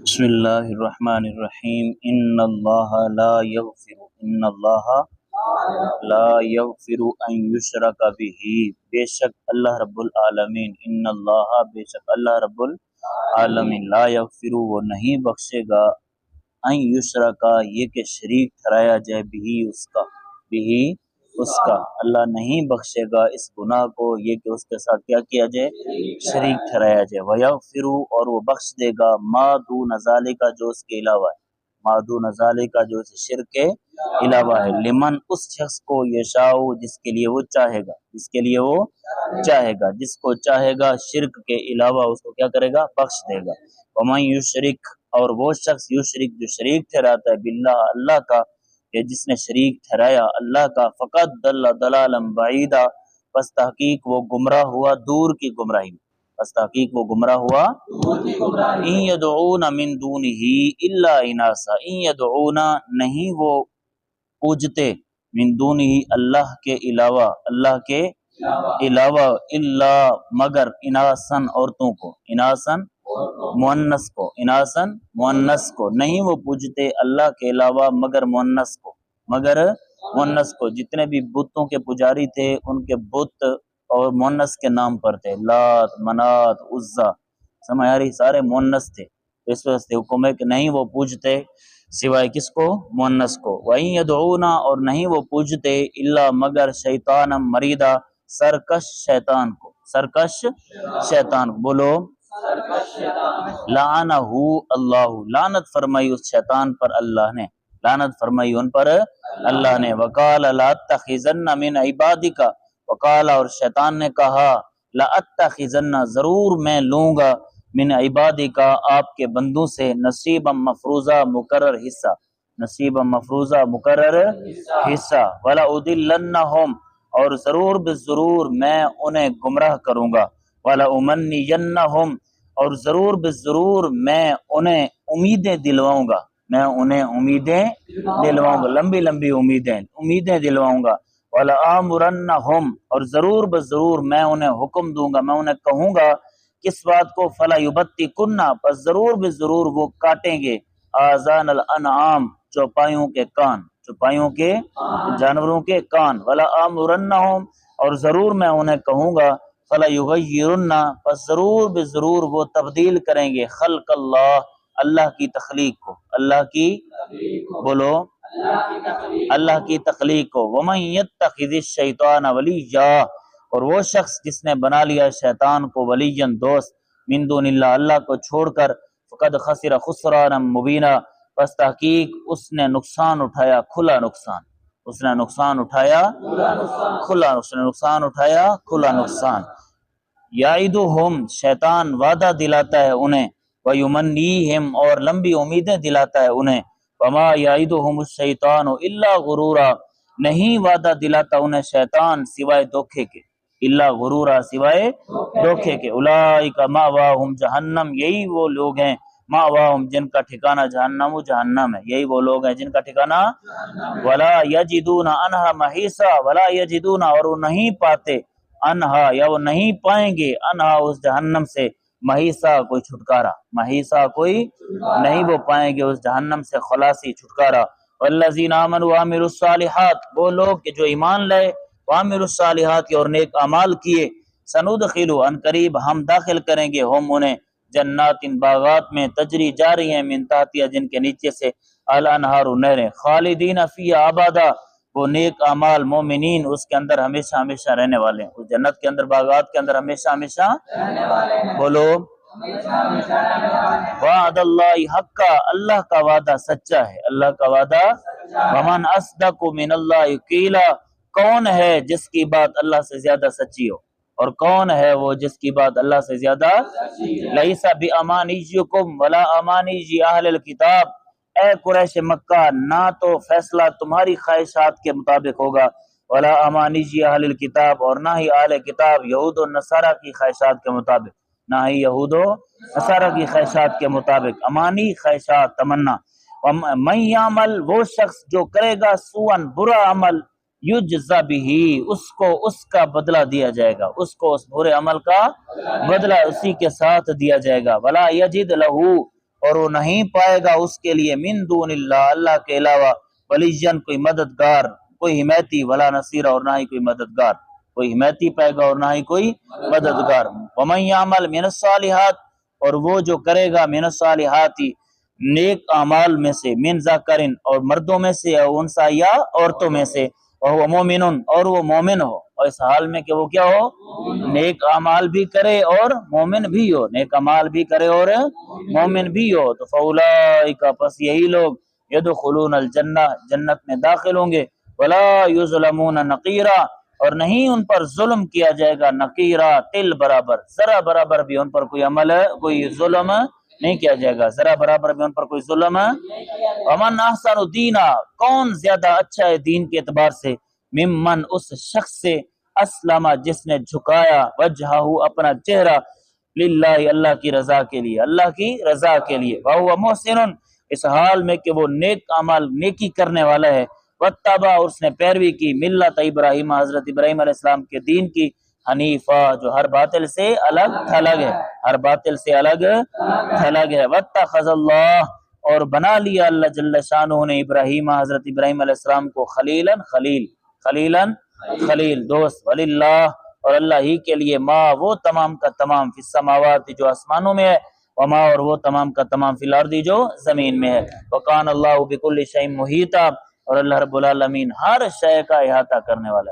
بسم اللہ الرحمن الرحیم ان اللہ لا یغفر ان یشرک بہ، بے شک اللہ رب العالمین، ان اللہ بے شک اللہ رب العالمین، لا یغفر وہ نہیں بخشے گا، ان یشرک یہ کہ شریک ٹھہرایا جائے بھی اس کا اللہ نہیں بخشے گا اس گناہ کو، یہ کہ اس کے ساتھ کیا کیا جائے، شریک ٹھہرایا جائے، وَيَغْفِرُ اور وہ بخش دے گا ما دون ذالک جو اس کے علاوہ ہے، ما دون ذالک جو اس شرک کے علاوہ ہے، لمن اس شخص کو یشاء جس کے لیے وہ چاہے گا، جس کو چاہے گا شرک کے علاوہ اس کو کیا کرے گا، بخش دے گا، وَمَن یشرک اور وہ شخص یشرک جو شریک ٹھہراتا ہے باللہ اللہ کا، کہ جس نے شریک ٹھہرایا اللہ کا، فقط ضل ضلالا بعیدا پس تحقیق وہ گمراہ ہوا دور کی گمراہی میں، ان یدعون من دونہ الا اناسا، ان یدعون نہیں وہ پوجتے، من دونہ اللہ کے علاوہ الا مگر اناسن عورتوں کو، اناسن مؤنث کو نہیں وہ پوجتے اللہ کے علاوہ مگر مؤنث کو، جتنے بھی بتوں کے پجاری تھے ان کے بت اور مؤنث کے نام پر تھے، لات منات عزا، سمجھ آ رہی، سارے مؤنث تھے، اس وجہ سے حکم ہے کہ نہیں وہ پوجتے سوائے کس کو، مؤنث کو، وَإِن يَدْعُونَ اور نہیں وہ پوجتے الا مگر شیطانا مریدا سرکش شیطان کو، بولو لعنہ اللہ لعنت فرمائی اس شیطان پر اللہ نے، وقال لاتخذن من عبادک، وقال اور شیطان نے کہا لاتخذن ضرور میں لوں گا، من عبادک آپ کے بندوں سے، نصیبا مفروضہ مقرر حصہ، ولا ادلنہم اور ضرور میں انہیں گمراہ کروں گا، ولا امنینہم اور ضرور میں انہیں امیدیں دلواؤں گا، لمبی امیدیں دلواؤں گا، ولا آمرنہم اور ضرور میں انہیں حکم دوں گا، میں انہیں کہوں گا کس بات کو، فلا یبتکن پس ضرور وہ کاٹیں گے، آذان الانعام چوپایوں کے جانوروں کے کان، ولا آمرنہم اور ضرور میں انہیں کہوں گا، فلا یغیرن پس ضرور وہ تبدیل کریں گے، خلق اللہ کی تخلیق کو، بولو اللہ کی تخلیق کو، ومن یتخذ الشیطان ولیا اور وہ شخص جس نے بنا لیا شیطان کو ولیًا دوست، من دون اللہ کو چھوڑ کر، فقد خسر خسرانا مبینا پس تحقیق اس نے نقصان اٹھایا کھلا نقصان، یعدہم شیطان وعدہ دلاتا ہے انہیں، ویمنیہم اور لمبی امیدیں دلاتا ہے انہیں، وما یعدہم الشیطان الا غرورا نہیں وعدہ دلاتا انہیں شیطان سوائے دھوکے کے، اولئک مأواہم جہنم یہی وہ لوگ ہیں، مأواہم جن کا ٹھکانہ جہنم ہے، یہی وہ لوگ ہیں جن کا ٹھکانہ، ولا یجدون عنہا محیصا ولا یجدون اور وہ نہیں پاتے، انہا یا وہ نہیں پائیں گے، انہا اس جہنم سے، محیصا کوئی نہیں وہ پائیں گے اس جہنم سے خلاصی چھٹکارا، والذین آمنوا وعملوا الصالحات وہ لوگ کہ جو ایمان لائے، وعملوا الصالحات اور نیک اعمال کیے، سندخلوا ان قریب ہم داخل کریں گے، ہم انہیں جنات باغات میں، تجری جاری ہیں، من تحتہا جن کے نیچے سے، الانہار نہریں، خالدین فیہا ابدا وہ نیک اعمال مومنین اس کے اندر ہمیشہ رہنے والے ہیں، اس جنت کے اندر باغات کے اندر ہمیشہ رہنے والے ہیں، بولو وعد اللہ حقا اللہ کا وعدہ سچا ہے، ومن اصدق من اللہ قیلا کون ہے جس کی بات اللہ سے زیادہ سچی ہو، اور کون ہے وہ جس کی بات اللہ سے زیادہ، لیس بامانیکم ولا امانی اہل الکتاب اے قریش مکہ نہ تو فیصلہ تمہاری خواہشات کے مطابق ہوگا، ولا امانی اہل الکتاب اور نہ ہی اہل کتاب یہود و نصارہ کی خواہشات کے مطابق، امانی خواہشات تمنا، من یعمل وہ شخص جو کرے گا سوءا برا عمل، یجزا بھی اس کا بدلہ دیا جائے گا، اس برے عمل کا بدلہ اسی کے ساتھ دیا جائے گا، ولا یجد لہ اور وہ نہیں پائے گا اس کے لیے من دون اللہ اللہ کے علاوہ ولیجن کوئی مددگار کوئی حمایتی ولا نصیر اور نہ ہی کوئی مددگار، کوئی حمایتی پائے گا اور نہ ہی کوئی مددگار۔ ومن یعمل من الصالحات اور وہ جو کرے گا من الصالحات نیک اعمال میں سے، من ذکرن اور مردوں میں سے، او انثی یا عورتوں میں سے، وہو مومن اور وہ مومن ہو، اور اس حال میں کہ وہ کیا ہو، نیک اعمال بھی کرے اور مومن بھی ہو، نیک اعمال بھی کرے اور مومن بھی ہو، تو فاولئک پس یہی لوگ یدخلون الجنہ جنت میں داخل ہوں گے، ولا یظلمون نقیرا اور نہیں ان پر ظلم کیا جائے گا، نقیرا تل برابر، ذرا برابر بھی ان پر کوئی عمل کوئی ظلم نہیں کیا جائے گا، ذرا برابر بھی ان پر کوئی ظلم۔ ومن احسن دینا کون زیادہ اچھا ہے دین کے اعتبار سے، ممن اس شخص سے اسلم جس نے جھکایا وجہہ اپنا چہرہ للہ اللہ کی رضا کے لیے، اللہ کی رضا کے لیے، وہو محسن اس حال میں کہ وہ نیک عمل نیکی کرنے والا ہے، واتبع اس نے پیروی کی ملت ابراہیم حضرت ابراہیم علیہ السلام کے دین کی، حنیفہ جو ہر باطل سے الگ تھلگ ہے، ہر باطل سے الگ تھلگ ہے، واتخذ اللہ اور بنا لیا اللہ جل شانہ نے ابراہیم حضرت ابراہیم علیہ السلام کو خلیلاً خلیل دوست، وللہ اور اللہ ہی کے لیے ما وہ تمام کا تمام فی السماوات جو آسمانوں میں ہے، وما اور وہ تمام کا تمام فی الارض جو زمین میں ہے، وکان اللہ بکل شیء محیطا اور اللہ رب العالمین ہر شے کا احاطہ کرنے والا ہے۔